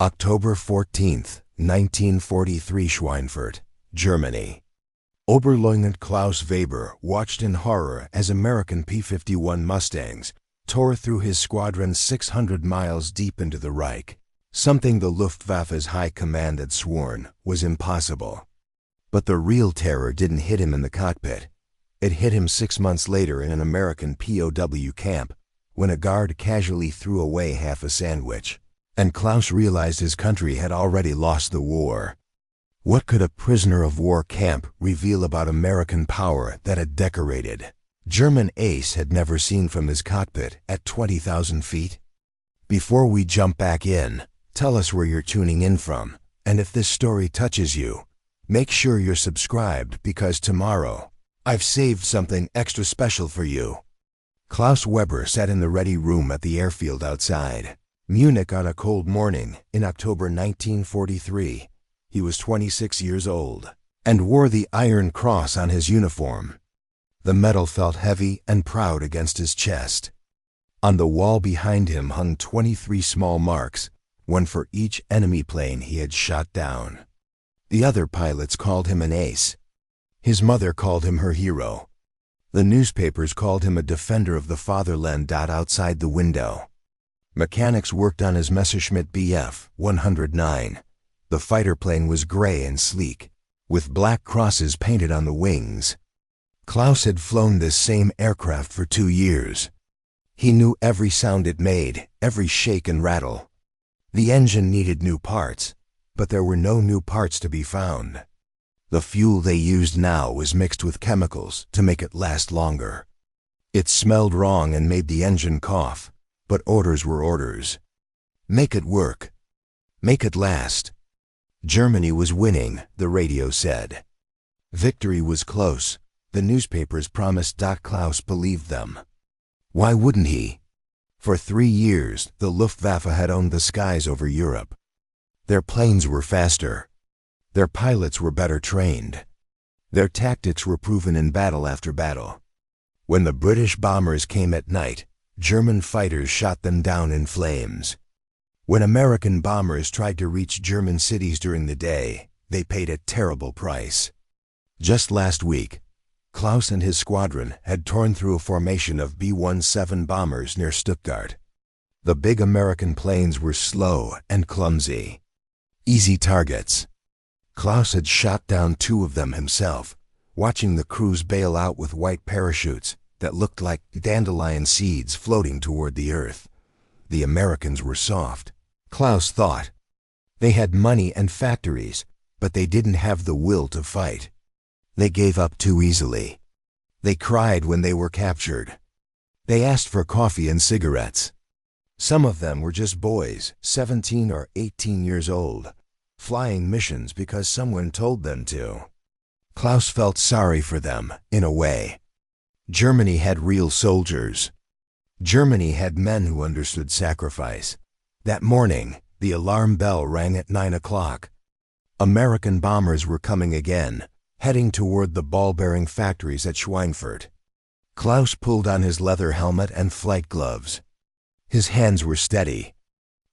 October 14th, 1943, Schweinfurt, Germany. Oberleutnant Klaus Weber watched in horror as American P-51 Mustangs tore through his squadron 600 miles deep into the Reich, something the Luftwaffe's high command had sworn was impossible. But the real terror didn't hit him in the cockpit. It hit him 6 months later in an American POW camp when a guard casually threw away half a sandwich, and Klaus realized his country had already lost the war. What could a prisoner of war camp reveal about American power that a decorated German ace had never seen from his cockpit at 20,000 feet? Before we jump back in, tell us where you're tuning in from, and if this story touches you, make sure you're subscribed because tomorrow, I've saved something extra special for you. Klaus Weber sat in the ready room at the airfield outside Munich on a cold morning in October 1943. He was 26 years old and wore the Iron Cross on his uniform. The metal felt heavy and proud against his chest. On the wall behind him hung 23 small marks, one for each enemy plane he had shot down. The other pilots called him an ace. His mother called him her hero. The newspapers called him a defender of the fatherland. Outside the window, mechanics worked on his Messerschmitt Bf 109. The fighter plane was gray and sleek, with black crosses painted on the wings. Klaus had flown this same aircraft for 2 years. He knew every sound it made, every shake and rattle. The engine needed new parts, but there were no new parts to be found. The fuel they used now was mixed with chemicals to make it last longer. It smelled wrong and made the engine cough, but orders were orders. Make it work. Make it last. Germany was winning, the radio said. Victory was close. The newspapers promised. Klaus believed them. Why wouldn't he? For 3 years, the Luftwaffe had owned the skies over Europe. Their planes were faster. Their pilots were better trained. Their tactics were proven in battle after battle. When the British bombers came at night, German fighters shot them down in flames. When American bombers tried to reach German cities during the day, they paid a terrible price. Just last week, Klaus and his squadron had torn through a formation of B-17 bombers near Stuttgart. The big American planes were slow and clumsy. Easy targets. Klaus had shot down 2 of them himself, watching the crews bail out with white parachutes that looked like dandelion seeds floating toward the earth. The Americans were soft, Klaus thought. They had money and factories, but they didn't have the will to fight. They gave up too easily. They cried when they were captured. They asked for coffee and cigarettes. Some of them were just boys, 17 or 18 years old, flying missions because someone told them to. Klaus felt sorry for them, in a way. Germany had real soldiers. Germany had men who understood sacrifice. That morning, the alarm bell rang at 9 o'clock. American bombers were coming again, heading toward the ball-bearing factories at Schweinfurt. Klaus pulled on his leather helmet and flight gloves. His hands were steady.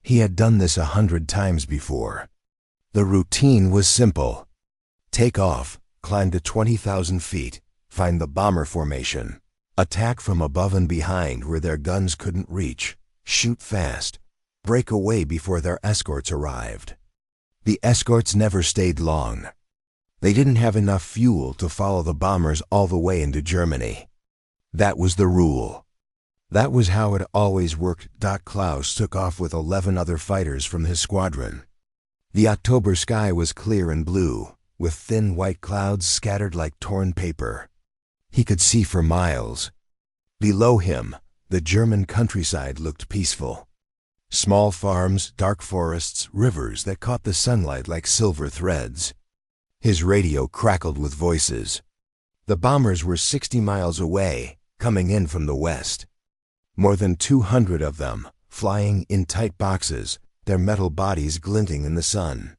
He had done this 100 times before. The routine was simple. Take off, climb to 20,000 feet, find the bomber formation, attack from above and behind where their guns couldn't reach, shoot fast, break away before their escorts arrived. The escorts never stayed long. They didn't have enough fuel to follow the bombers all the way into Germany. That was the rule. That was how it always worked. Klaus took off with 11 other fighters from his squadron. The October sky was clear and blue, with thin white clouds scattered like torn paper. He could see for miles. Below him, the German countryside looked peaceful. Small farms, dark forests, rivers that caught the sunlight like silver threads. His radio crackled with voices. The bombers were 60 miles away, coming in from the west. More than 200 of them, flying in tight boxes, their metal bodies glinting in the sun.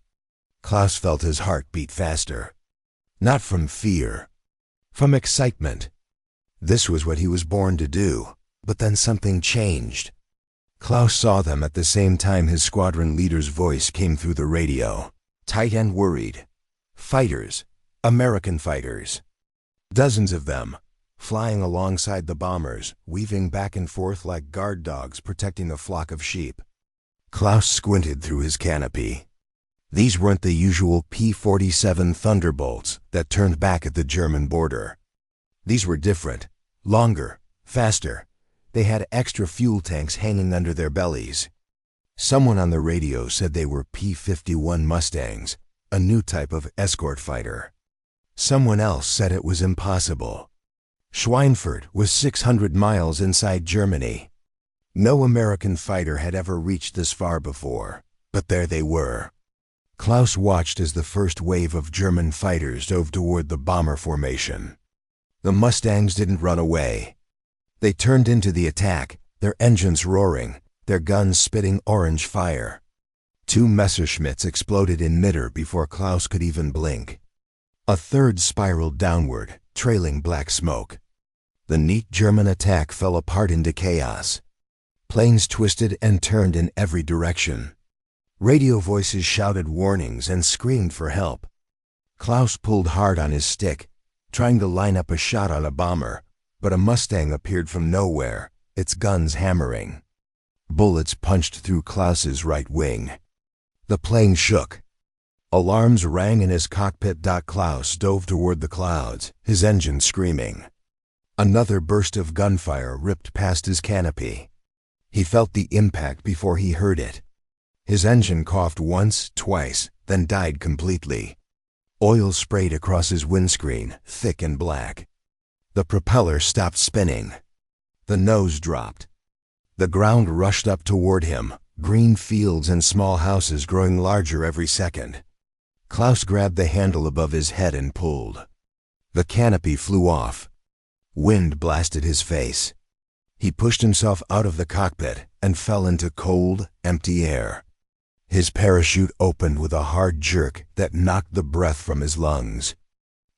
Klaus felt his heart beat faster. Not from fear, from excitement. This was what he was born to do, but then something changed. Klaus saw them at the same time. His squadron leader's voice came through the radio, tight and worried. Fighters, American fighters. Dozens of them, flying alongside the bombers, weaving back and forth like guard dogs protecting a flock of sheep. Klaus squinted through his canopy. These weren't the usual P-47 Thunderbolts that turned back at the German border. These were different, longer, faster. They had extra fuel tanks hanging under their bellies. Someone on the radio said they were P-51 Mustangs, a new type of escort fighter. Someone else said it was impossible. Schweinfurt was 600 miles inside Germany. No American fighter had ever reached this far before, but there they were. Klaus watched as the first wave of German fighters dove toward the bomber formation. The Mustangs didn't run away. They turned into the attack, their engines roaring, their guns spitting orange fire. 2 Messerschmitts exploded in midair before Klaus could even blink. A third spiraled downward, trailing black smoke. The neat German attack fell apart into chaos. Planes twisted and turned in every direction. Radio voices shouted warnings and screamed for help. Klaus pulled hard on his stick, trying to line up a shot on a bomber, but a Mustang appeared from nowhere, its guns hammering. Bullets punched through Klaus's right wing. The plane shook. Alarms rang in his cockpit. Klaus dove toward the clouds, his engine screaming. Another burst of gunfire ripped past his canopy. He felt the impact before he heard it. His engine coughed once, twice, then died completely. Oil sprayed across his windscreen, thick and black. The propeller stopped spinning. The nose dropped. The ground rushed up toward him, green fields and small houses growing larger every second. Klaus grabbed the handle above his head and pulled. The canopy flew off. Wind blasted his face. He pushed himself out of the cockpit and fell into cold, empty air. His parachute opened with a hard jerk that knocked the breath from his lungs.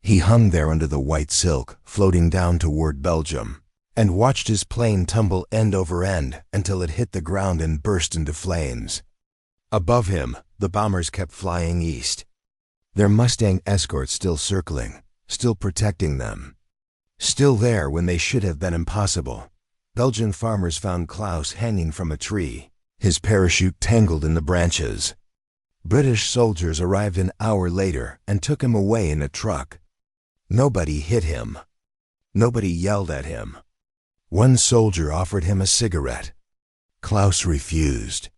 He hung there under the white silk, floating down toward Belgium, and watched his plane tumble end over end until it hit the ground and burst into flames. Above him, the bombers kept flying east. Their Mustang escorts still circling, still protecting them. Still there when they should have been impossible. Belgian farmers found Klaus hanging from a tree, his parachute tangled in the branches. British soldiers arrived an hour later and took him away in a truck. Nobody hit him. Nobody yelled at him. One soldier offered him a cigarette. Klaus refused.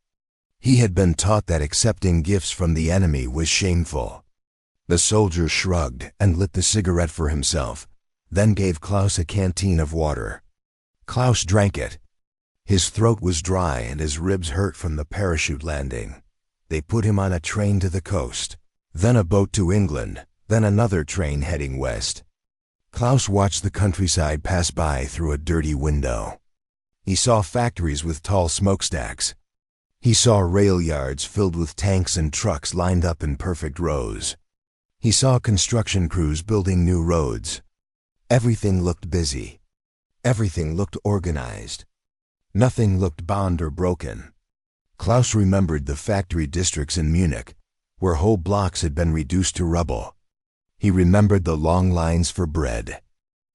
He had been taught that accepting gifts from the enemy was shameful. The soldier shrugged and lit the cigarette for himself, then gave Klaus a canteen of water. Klaus drank it. His throat was dry and his ribs hurt from the parachute landing. They put him on a train to the coast, then a boat to England, then another train heading west. Klaus watched the countryside pass by through a dirty window. He saw factories with tall smokestacks. He saw rail yards filled with tanks and trucks lined up in perfect rows. He saw construction crews building new roads. Everything looked busy. Everything looked organized. Nothing looked bound or broken. Klaus remembered the factory districts in Munich, where whole blocks had been reduced to rubble. He remembered the long lines for bread.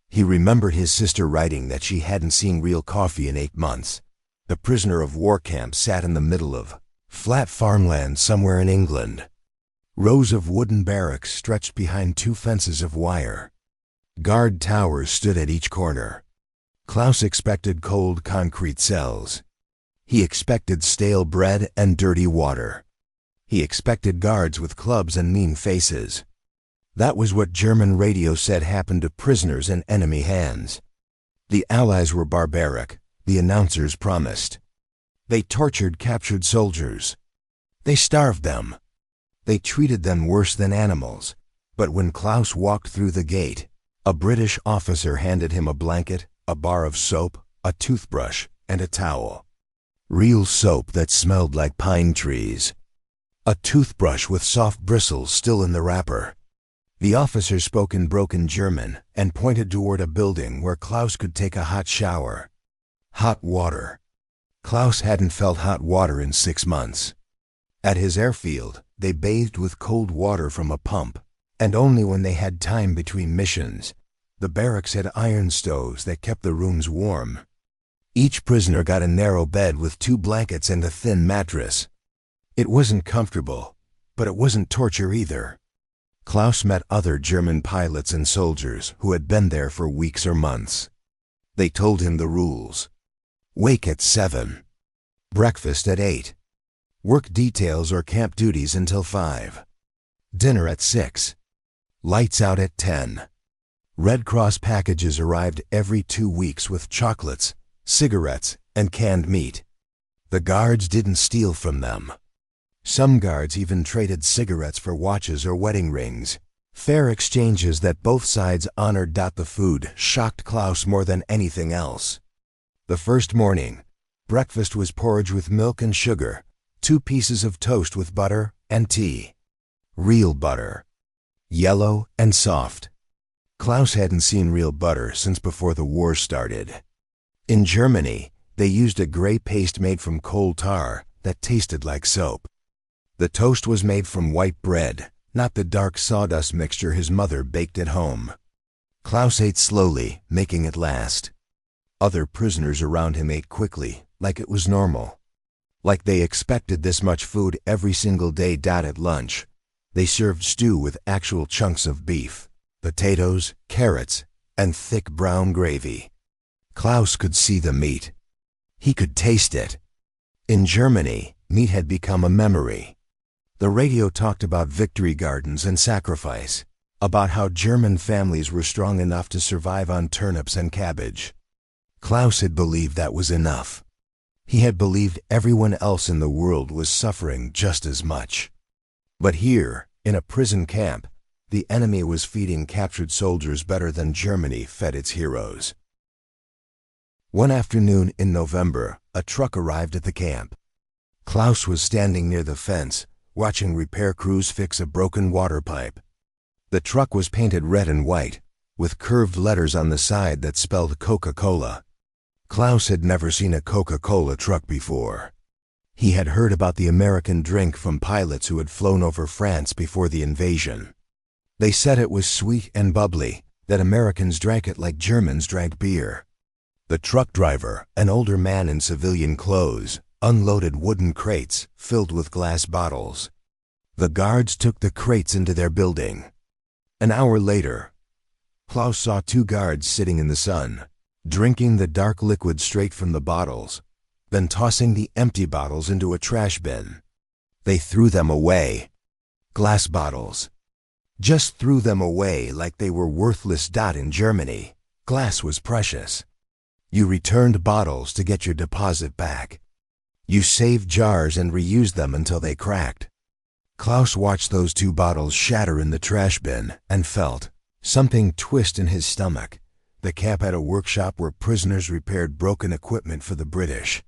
He remembered his sister writing that she hadn't seen real coffee in 8 months. The prisoner of war camp sat in the middle of flat farmland somewhere in England. Rows of wooden barracks stretched behind 2 fences of wire. Guard towers stood at each corner. Klaus expected cold concrete cells. He expected stale bread and dirty water. He expected guards with clubs and mean faces. That was what German radio said happened to prisoners in enemy hands. The Allies were barbaric, the announcers promised. They tortured captured soldiers. They starved them. They treated them worse than animals. But when Klaus walked through the gate, a British officer handed him a blanket, a bar of soap, a toothbrush, and a towel. Real soap that smelled like pine trees. A toothbrush with soft bristles still in the wrapper. The officer spoke in broken German and pointed toward a building where Klaus could take a hot shower. Hot water. Klaus hadn't felt hot water in 6 months. At his airfield, they bathed with cold water from a pump, and only when they had time between missions. The barracks had iron stoves that kept the rooms warm. Each prisoner got a narrow bed with 2 blankets and a thin mattress. It wasn't comfortable, but it wasn't torture either. Klaus met other German pilots and soldiers who had been there for weeks or months. They told him the rules. Wake at 7. Breakfast at 8. Work details or camp duties until 5. Dinner at 6. Lights out at 10. Red Cross packages arrived every 2 weeks with chocolates, cigarettes, and canned meat. The guards didn't steal from them. Some guards even traded cigarettes for watches or wedding rings. Fair exchanges that both sides honored. The food shocked Klaus more than anything else. The first morning, breakfast was porridge with milk and sugar, 2 pieces of toast with butter, and tea. Real butter. Yellow and soft. Klaus hadn't seen real butter since before the war started. In Germany, they used a gray paste made from coal tar that tasted like soap. The toast was made from white bread, not the dark sawdust mixture his mother baked at home. Klaus ate slowly, making it last. Other prisoners around him ate quickly, like it was normal. Like they expected this much food every single day. At lunch, they served stew with actual chunks of beef, potatoes, carrots, and thick brown gravy. Klaus could see the meat. He could taste it. In Germany, meat had become a memory. The radio talked about victory gardens and sacrifice, about how German families were strong enough to survive on turnips and cabbage. Klaus had believed that was enough. He had believed everyone else in the world was suffering just as much. But here, in a prison camp, the enemy was feeding captured soldiers better than Germany fed its heroes. One afternoon in November, a truck arrived at the camp. Klaus was standing near the fence, watching repair crews fix a broken water pipe. The truck was painted red and white, with curved letters on the side that spelled Coca-Cola. Klaus had never seen a Coca-Cola truck before. He had heard about the American drink from pilots who had flown over France before the invasion. They said it was sweet and bubbly, that Americans drank it like Germans drank beer. The truck driver, an older man in civilian clothes, unloaded wooden crates filled with glass bottles. The guards took the crates into their building. An hour later, Klaus saw 2 guards sitting in the sun, drinking the dark liquid straight from the bottles, then tossing the empty bottles into a trash bin. They threw them away. Glass bottles. Just threw them away like they were worthless. In Germany, glass was precious. You returned bottles to get your deposit back. You saved jars and reused them until they cracked. Klaus watched those 2 bottles shatter in the trash bin and felt something twist in his stomach. The camp had a workshop where prisoners repaired broken equipment for the British.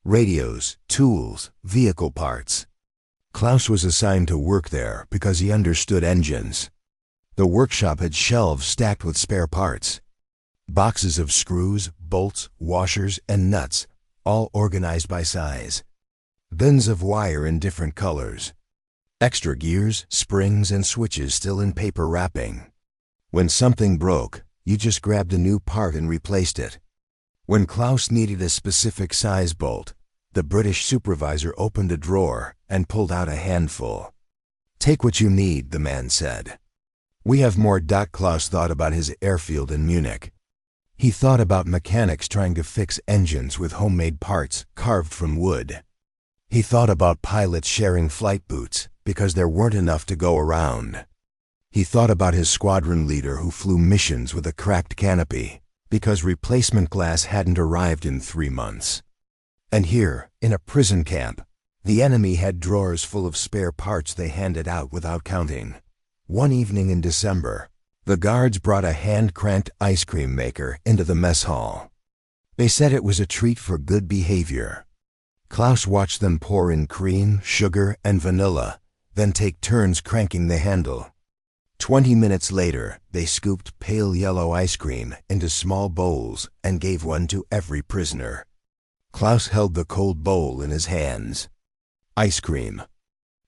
Radios, tools, vehicle parts. Klaus was assigned to work there because he understood engines. The workshop had shelves stacked with spare parts. Boxes of screws, bolts, washers, and nuts, all organized by size. Bins of wire in different colors. Extra gears, springs, and switches still in paper wrapping. When something broke, you just grabbed a new part and replaced it. When Klaus needed a specific size bolt, the British supervisor opened a drawer and pulled out a handful. "Take what you need," the man said. "We have more." Klaus thought about his airfield in Munich. He thought about mechanics trying to fix engines with homemade parts carved from wood. He thought about pilots sharing flight boots because there weren't enough to go around. He thought about his squadron leader who flew missions with a cracked canopy because replacement glass hadn't arrived in 3 months. And here, in a prison camp, the enemy had drawers full of spare parts they handed out without counting. One evening in December, the guards brought a hand-cranked ice cream maker into the mess hall. They said it was a treat for good behavior. Klaus watched them pour in cream, sugar, and vanilla, then take turns cranking the handle. 20 minutes later, they scooped pale yellow ice cream into small bowls and gave one to every prisoner. Klaus held the cold bowl in his hands. Ice cream.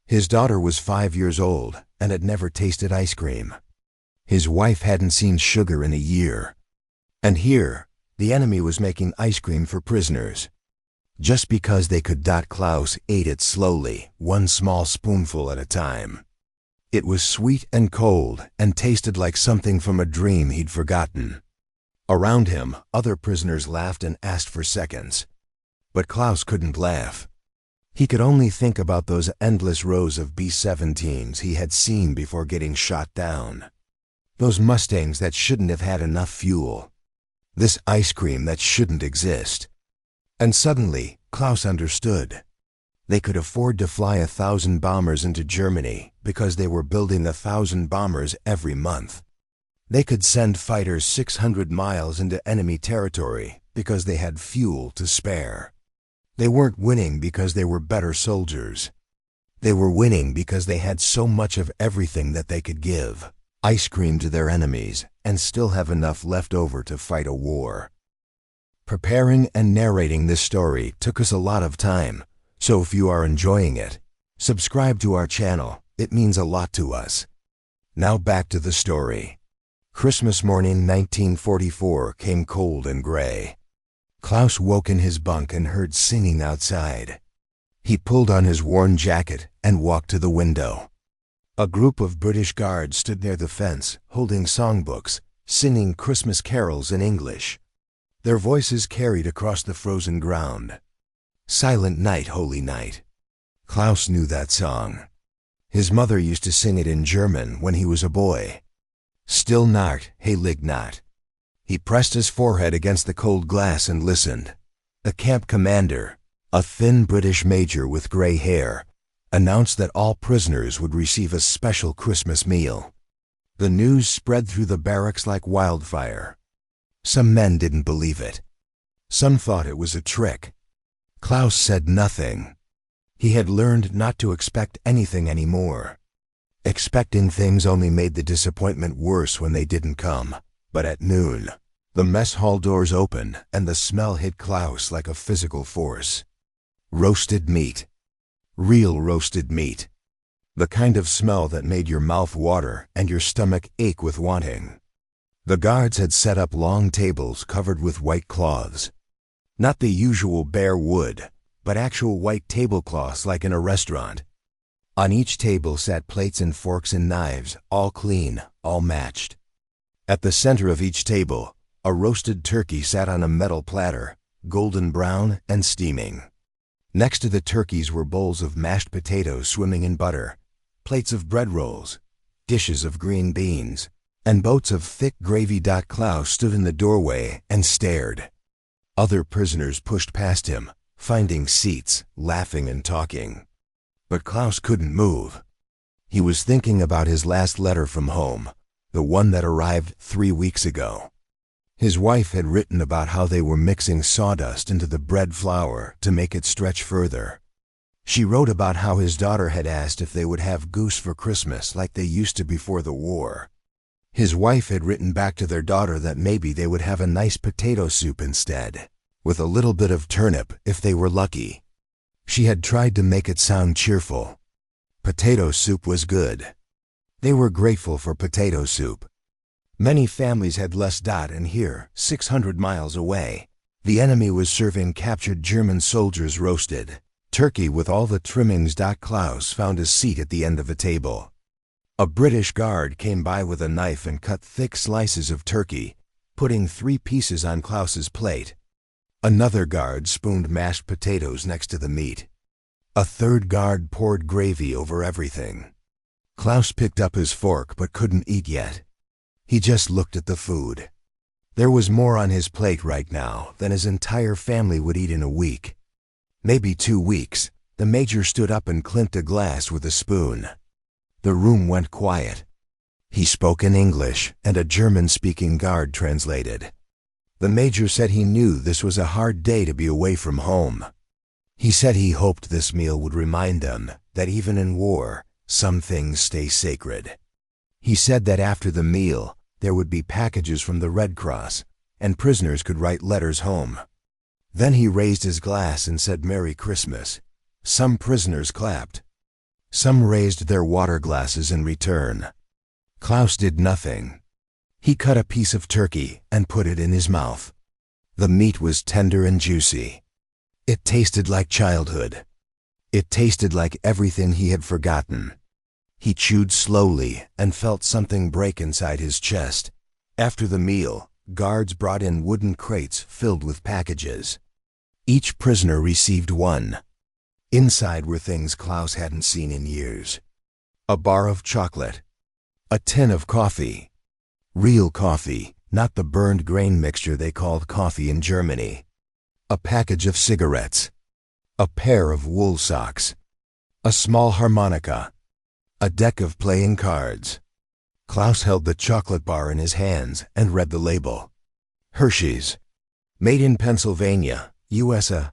His daughter was 5 years old and had never tasted ice cream. His wife hadn't seen sugar in a year. And here, the enemy was making ice cream for prisoners. Just because they could. Klaus ate it slowly, one small spoonful at a time. It was sweet and cold and tasted like something from a dream he'd forgotten. Around him, other prisoners laughed and asked for seconds. But Klaus couldn't laugh. He could only think about those endless rows of B-17s he had seen before getting shot down. Those Mustangs that shouldn't have had enough fuel. This ice cream that shouldn't exist. And suddenly, Klaus understood. They could afford to fly 1,000 bombers into Germany because they were building 1,000 bombers every month. They could send fighters 600 miles into enemy territory because they had fuel to spare. They weren't winning because they were better soldiers. They were winning because they had so much of everything that they could give ice cream to their enemies and still have enough left over to fight a war. Preparing and narrating this story took us a lot of time, so if you are enjoying it, subscribe to our channel. It means a lot to us. Now back to the story. Christmas morning 1944 came cold and gray. Klaus woke in his bunk and heard singing outside. He pulled on his worn jacket and walked to the window. A group of British guards stood near the fence, holding songbooks, singing Christmas carols in English. Their voices carried across the frozen ground. Silent Night, Holy Night. Klaus knew that song. His mother used to sing it in German when he was a boy. Still Nacht, Heilige Nacht. He pressed his forehead against the cold glass and listened. The camp commander, a thin British major with gray hair, announced that all prisoners would receive a special Christmas meal. The news spread through the barracks like wildfire. Some men didn't believe it. Some thought it was a trick. Klaus said nothing. He had learned not to expect anything anymore. Expecting things only made the disappointment worse when they didn't come. But at noon, the mess hall doors opened and the smell hit Klaus like a physical force. Roasted meat. Real roasted meat. The kind of smell that made your mouth water and your stomach ache with wanting. The guards had set up long tables covered with white cloths. Not the usual bare wood, but actual white tablecloths like in a restaurant. On each table sat plates and forks and knives, all clean, all matched. At the center of each table, a roasted turkey sat on a metal platter, golden brown and steaming. Next to the turkeys were bowls of mashed potatoes swimming in butter, plates of bread rolls, dishes of green beans, and boats of thick gravy. Klaus stood in the doorway and stared. Other prisoners pushed past him, finding seats, laughing and talking. But Klaus couldn't move. He was thinking about his last letter from home, the one that arrived 3 weeks ago. His wife had written about how they were mixing sawdust into the bread flour to make it stretch further. She wrote about how his daughter had asked if they would have goose for Christmas like they used to before the war. His wife had written back to their daughter that maybe they would have a nice potato soup instead, with a little bit of turnip if they were lucky. She had tried to make it sound cheerful. Potato soup was good. They were grateful for potato soup. Many families had less. And here, 600 miles away, the enemy was serving captured German soldiers roasted turkey with all the trimmings. Klaus found a seat at the end of a table. A British guard came by with a knife and cut thick slices of turkey, putting 3 pieces on Klaus's plate. Another guard spooned mashed potatoes next to the meat. A third guard poured gravy over everything. Klaus picked up his fork but couldn't eat yet. He just looked at the food. There was more on his plate right now than his entire family would eat in a week. Maybe 2 weeks. The major stood up and clinked a glass with a spoon. The room went quiet. He spoke in English, and a German-speaking guard translated. The major said he knew this was a hard day to be away from home. He said he hoped this meal would remind them that even in war, some things stay sacred. He said that after the meal, there would be packages from the Red Cross, and prisoners could write letters home. Then he raised his glass and said Merry Christmas. Some prisoners clapped. Some raised their water glasses in return. Klaus did nothing. He cut a piece of turkey and put it in his mouth. The meat was tender and juicy. It tasted like childhood. It tasted like everything he had forgotten. He chewed slowly and felt something break inside his chest. After the meal, guards brought in wooden crates filled with packages. Each prisoner received one. Inside were things Klaus hadn't seen in years. A bar of chocolate. A tin of coffee. Real coffee, not the burned grain mixture they called coffee in Germany. A package of cigarettes. A pair of wool socks. A small harmonica. A deck of playing cards. Klaus held the chocolate bar in his hands and read the label. Hershey's. Made in Pennsylvania, USA.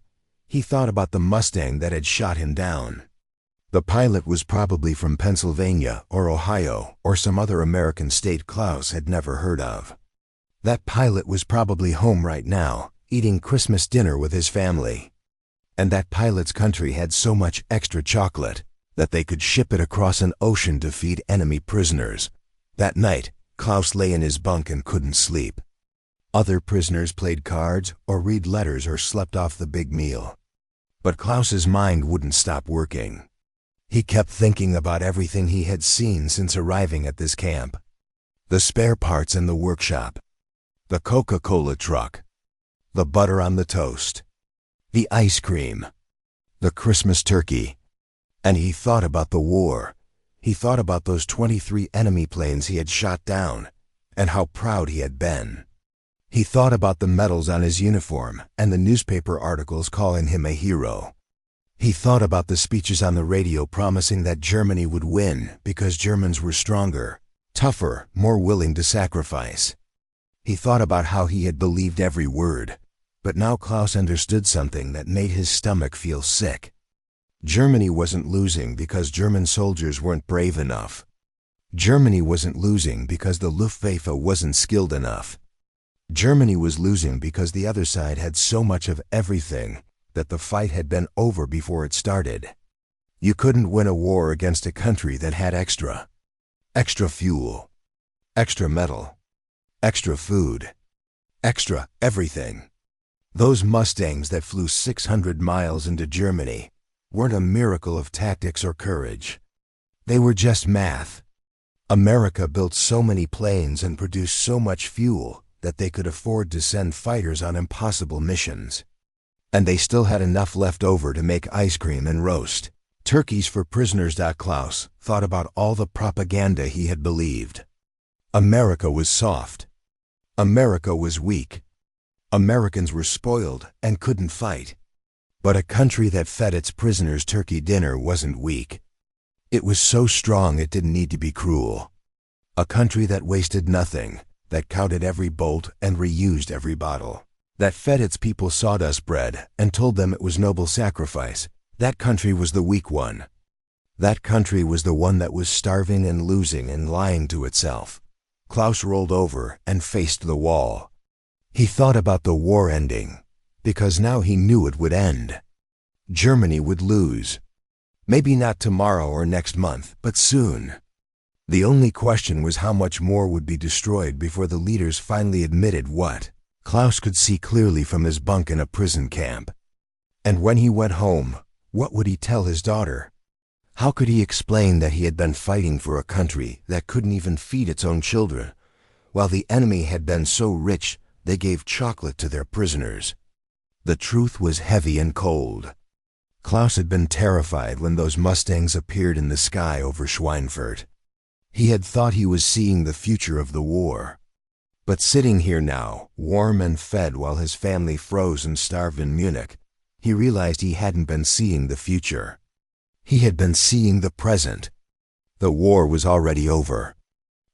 He thought about the Mustang that had shot him down. The pilot was probably from Pennsylvania or Ohio or some other American state Klaus had never heard of. That pilot was probably home right now, eating Christmas dinner with his family. And that pilot's country had so much extra chocolate that they could ship it across an ocean to feed enemy prisoners. That night, Klaus lay in his bunk and couldn't sleep. Other prisoners played cards or read letters or slept off the big meal. But Klaus's mind wouldn't stop working. He kept thinking about everything he had seen since arriving at this camp. The spare parts in the workshop. The Coca-Cola truck. The butter on the toast. The ice cream. The Christmas turkey. And he thought about the war. He thought about those 23 enemy planes he had shot down, and how proud he had been. He thought about the medals on his uniform and the newspaper articles calling him a hero. He thought about the speeches on the radio promising that Germany would win because Germans were stronger, tougher, more willing to sacrifice. He thought about how he had believed every word, but now Klaus understood something that made his stomach feel sick. Germany wasn't losing because German soldiers weren't brave enough. Germany wasn't losing because the Luftwaffe wasn't skilled enough. Germany was losing because the other side had so much of everything that the fight had been over before it started. You couldn't win a war against a country that had extra fuel, extra metal, extra food, extra everything. Those Mustangs that flew 600 miles into Germany weren't a miracle of tactics or courage. They were just math. America built so many planes and produced so much fuel that they could afford to send fighters on impossible missions. And they still had enough left over to make ice cream and roast turkeys for prisoners. Klaus thought about all the propaganda he had believed. America was soft. America was weak. Americans were spoiled and couldn't fight. But a country that fed its prisoners turkey dinner wasn't weak. It was so strong it didn't need to be cruel. A country that wasted nothing, that counted every bolt and reused every bottle, that fed its people sawdust bread and told them it was noble sacrifice. That country was the weak one. That country was the one that was starving and losing and lying to itself. Klaus rolled over and faced the wall. He thought about the war ending, because now he knew it would end. Germany would lose. Maybe not tomorrow or next month, but soon. The only question was how much more would be destroyed before the leaders finally admitted what Klaus could see clearly from his bunk in a prison camp. And when he went home, what would he tell his daughter? How could he explain that he had been fighting for a country that couldn't even feed its own children, while the enemy had been so rich they gave chocolate to their prisoners? The truth was heavy and cold. Klaus had been terrified when those Mustangs appeared in the sky over Schweinfurt. He had thought he was seeing the future of the war. But sitting here now, warm and fed while his family froze and starved in Munich, he realized he hadn't been seeing the future. He had been seeing the present. The war was already over.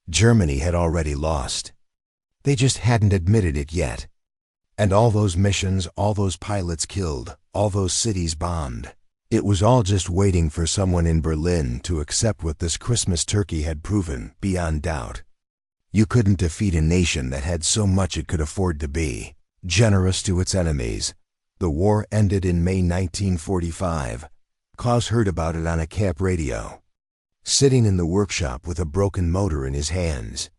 Germany had already lost. They just hadn't admitted it yet. And all those missions, all those pilots killed, all those cities bombed, it was all just waiting for someone in Berlin to accept what this Christmas turkey had proven beyond doubt. You couldn't defeat a nation that had so much it could afford to be generous to its enemies, The war ended in May 1945. Klaus heard about it on a camp radio. Sitting in the workshop with a broken motor in his hands.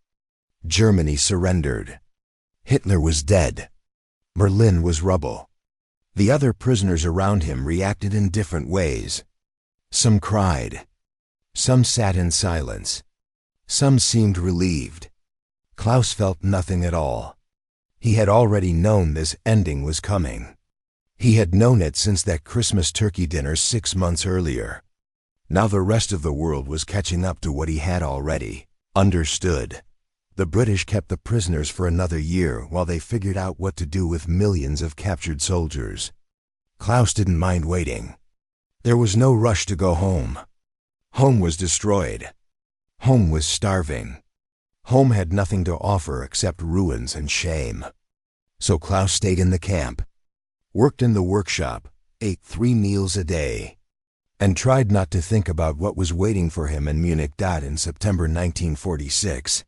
Germany surrendered. Hitler was dead. Berlin was rubble. The other prisoners around him reacted in different ways. Some cried. Some sat in silence. Some seemed relieved. Klaus felt nothing at all. He had already known this ending was coming. He had known it since that Christmas turkey dinner 6 months earlier. Now the rest of the world was catching up to what he had already understood. The British kept the prisoners for another year while they figured out what to do with millions of captured soldiers. Klaus didn't mind waiting. There was no rush to go home. Home was destroyed. Home was starving. Home had nothing to offer except ruins and shame. So Klaus stayed in the camp, worked in the workshop, ate 3 meals a day, and tried not to think about what was waiting for him in Munich. In September 1946,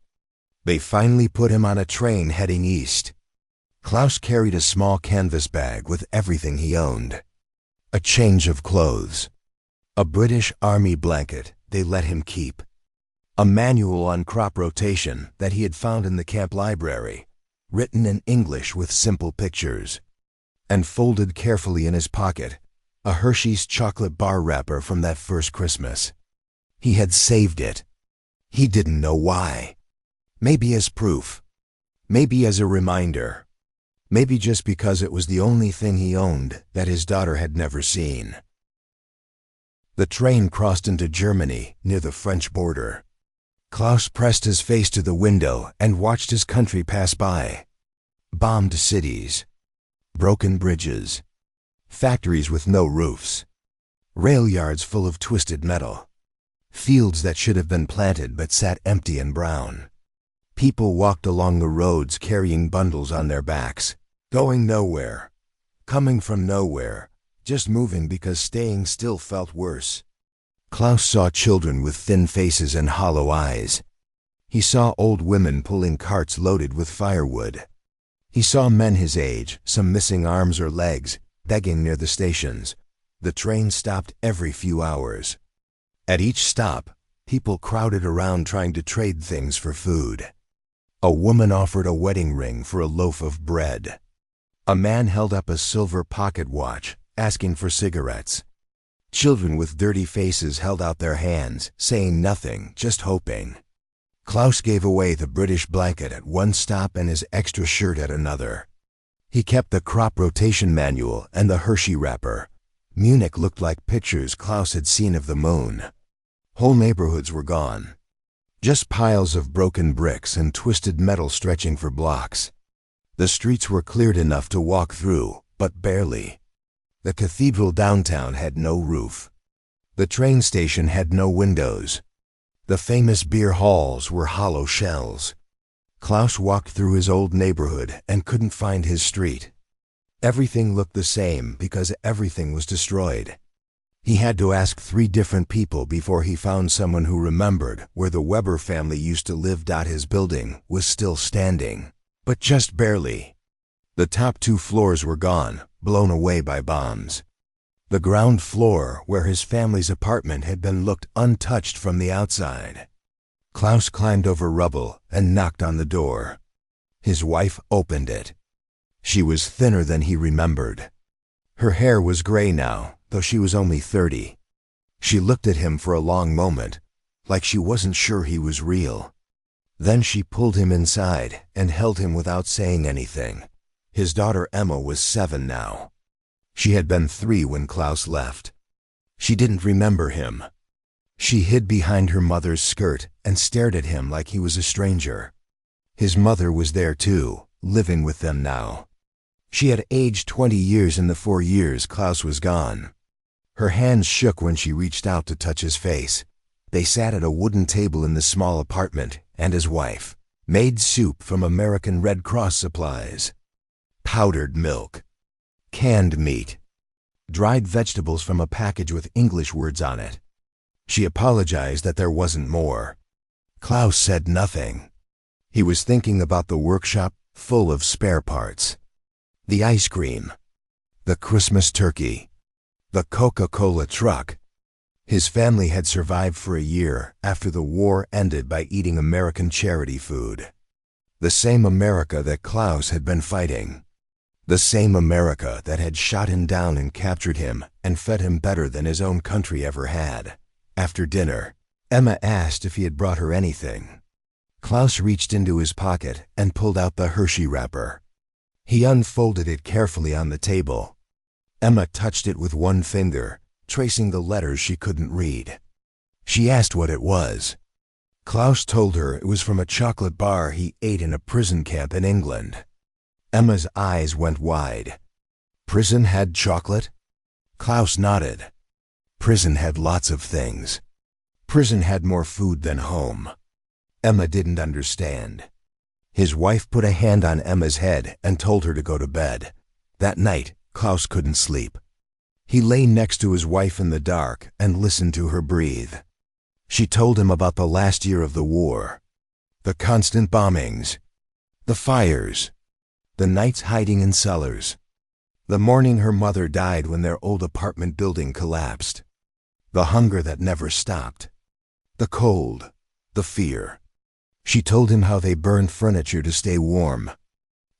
they finally put him on a train heading east. Klaus carried a small canvas bag with everything he owned. A change of clothes. A British Army blanket they let him keep. A manual on crop rotation that he had found in the camp library, written in English with simple pictures. And folded carefully in his pocket, a Hershey's chocolate bar wrapper from that first Christmas. He had saved it. He didn't know why. Maybe as proof. Maybe as a reminder. Maybe just because it was the only thing he owned that his daughter had never seen. The train crossed into Germany near the French border. Klaus pressed his face to the window and watched his country pass by. Bombed cities. Broken bridges. Factories with no roofs. Rail yards full of twisted metal. Fields that should have been planted but sat empty and brown. People walked along the roads carrying bundles on their backs, going nowhere, coming from nowhere, just moving because staying still felt worse. Klaus saw children with thin faces and hollow eyes. He saw old women pulling carts loaded with firewood. He saw men his age, some missing arms or legs, begging near the stations. The train stopped every few hours. At each stop, people crowded around trying to trade things for food. A woman offered a wedding ring for a loaf of bread. A man held up a silver pocket watch, asking for cigarettes. Children with dirty faces held out their hands, saying nothing, just hoping. Klaus gave away the British blanket at one stop and his extra shirt at another. He kept the crop rotation manual and the Hershey wrapper. Munich looked like pictures Klaus had seen of the moon. Whole neighborhoods were gone. Just piles of broken bricks and twisted metal stretching for blocks. The streets were cleared enough to walk through, but barely. The cathedral downtown had no roof. The train station had no windows. The famous beer halls were hollow shells. Klaus walked through his old neighborhood and couldn't find his street. Everything looked the same because everything was destroyed. He had to ask 3 different people before he found someone who remembered where the Weber family used to live. His building was still standing, but just barely. The top 2 floors were gone, blown away by bombs. The ground floor, where his family's apartment had been, looked untouched from the outside. Klaus climbed over rubble and knocked on the door. His wife opened it. She was thinner than he remembered. Her hair was gray now, though she was only 30. She looked at him for a long moment, like she wasn't sure he was real. Then she pulled him inside and held him without saying anything. His daughter Emma was 7 now. She had been 3 when Klaus left. She didn't remember him. She hid behind her mother's skirt and stared at him like he was a stranger. His mother was there too, living with them now. She had aged 20 years in the 4 years Klaus was gone. Her hands shook when she reached out to touch his face. They sat at a wooden table in the small apartment, and his wife made soup from American Red Cross supplies. Powdered milk. Canned meat. Dried vegetables from a package with English words on it. She apologized that there wasn't more. Klaus said nothing. He was thinking about the workshop full of spare parts. The ice cream. the Christmas turkey, the Coca-Cola truck. His family had survived for a year after the war ended by eating American charity food. The same America that Klaus had been fighting. The same America that had shot him down and captured him and fed him better than his own country ever had. After dinner, Emma asked if he had brought her anything. Klaus reached into his pocket and pulled out the Hershey wrapper. He unfolded it carefully on the table. Emma touched it with one finger, tracing the letters she couldn't read. She asked what it was. Klaus told her it was from a chocolate bar he ate in a prison camp in England. Emma's eyes went wide. Prison had chocolate? Klaus nodded. Prison had lots of things. Prison had more food than home. Emma didn't understand. His wife put a hand on Emma's head and told her to go to bed. That night, Klaus couldn't sleep. He lay next to his wife in the dark and listened to her breathe. She told him about the last year of the war, the constant bombings, the fires, the nights hiding in cellars, the morning her mother died when their old apartment building collapsed, the hunger that never stopped, the cold, the fear. She told him how they burned furniture to stay warm,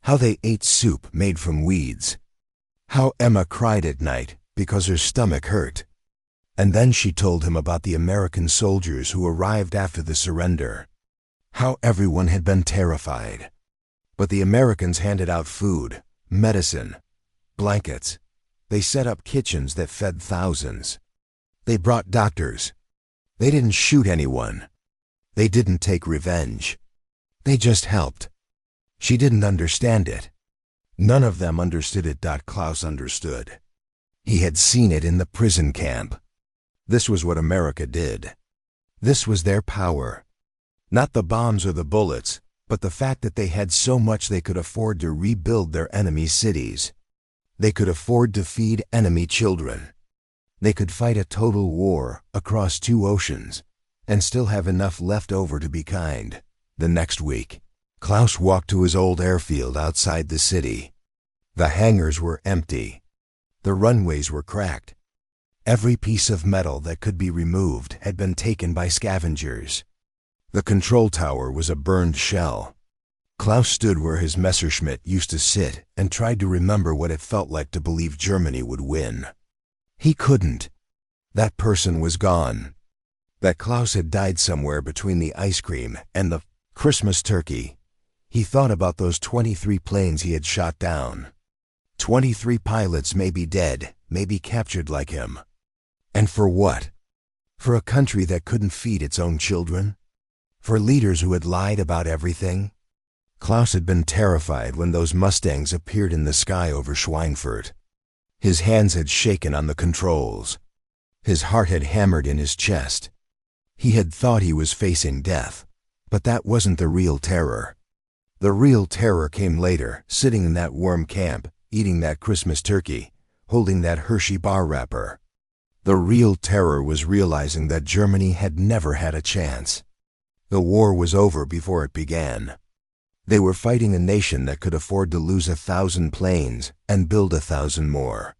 how they ate soup made from weeds, how Emma cried at night because her stomach hurt. And then she told him about the American soldiers who arrived after the surrender, how everyone had been terrified. But the Americans handed out food, medicine, blankets. They set up kitchens that fed thousands. They brought doctors. They didn't shoot anyone. They didn't take revenge. They just helped. She didn't understand it. None of them understood it. Klaus understood. He had seen it in the prison camp. This was what America did. This was their power. Not the bombs or the bullets, but the fact that they had so much they could afford to rebuild their enemies' cities. They could afford to feed enemy children. They could fight a total war across 2 oceans and still have enough left over to be kind. The next week, Klaus walked to his old airfield outside the city. The hangars were empty. The runways were cracked. Every piece of metal that could be removed had been taken by scavengers. The control tower was a burned shell. Klaus stood where his Messerschmitt used to sit and tried to remember what it felt like to believe Germany would win. He couldn't. That person was gone. That Klaus had died somewhere between the ice cream and the Christmas turkey. He thought about those 23 planes he had shot down. 23 pilots may be dead, may be captured like him. And for what? For a country that couldn't feed its own children? For leaders who had lied about everything? Klaus had been terrified when those Mustangs appeared in the sky over Schweinfurt. His hands had shaken on the controls. His heart had hammered in his chest. He had thought he was facing death, but that wasn't the real terror. The real terror came later, sitting in that warm camp, eating that Christmas turkey, holding that Hershey bar wrapper. The real terror was realizing that Germany had never had a chance. The war was over before it began. They were fighting a nation that could afford to lose 1,000 planes and build 1,000 more.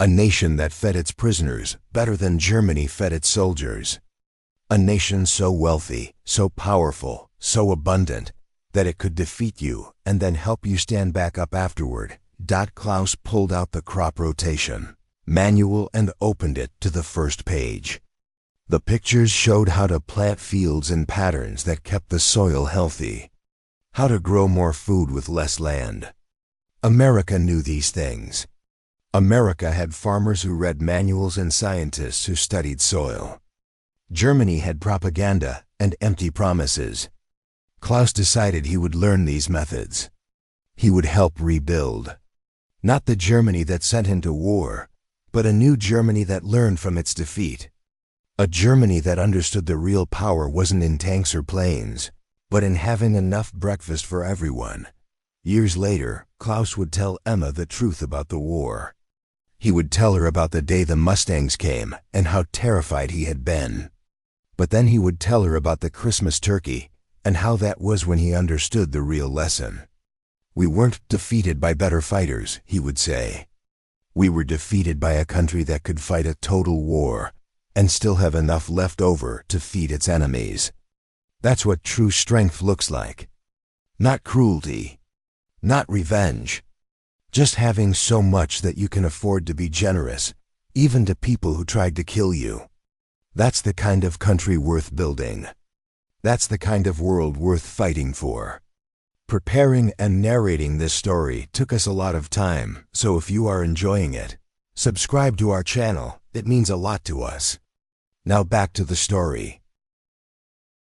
A nation that fed its prisoners better than Germany fed its soldiers. A nation so wealthy, so powerful, so abundant, that it could defeat you and then help you stand back up afterward. Klaus pulled out the crop rotation manual and opened it to the first page. The pictures showed how to plant fields in patterns that kept the soil healthy, how to grow more food with less land. America knew these things. America had farmers who read manuals and scientists who studied soil. Germany had propaganda and empty promises. Klaus decided he would learn these methods. He would help rebuild. Not the Germany that sent him to war, but a new Germany that learned from its defeat. A Germany that understood the real power wasn't in tanks or planes, but in having enough breakfast for everyone. Years later, Klaus would tell Emma the truth about the war. He would tell her about the day the Mustangs came and how terrified he had been. But then he would tell her about the Christmas turkey and how that was when he understood the real lesson. We weren't defeated by better fighters, he would say. We were defeated by a country that could fight a total war and still have enough left over to feed its enemies. That's what true strength looks like. Not cruelty, not revenge. Just having so much that you can afford to be generous, even to people who tried to kill you. That's the kind of country worth building. That's the kind of world worth fighting for. Preparing and narrating this story took us a lot of time, so if you are enjoying it, subscribe to our channel. It means a lot to us. Now back to the story.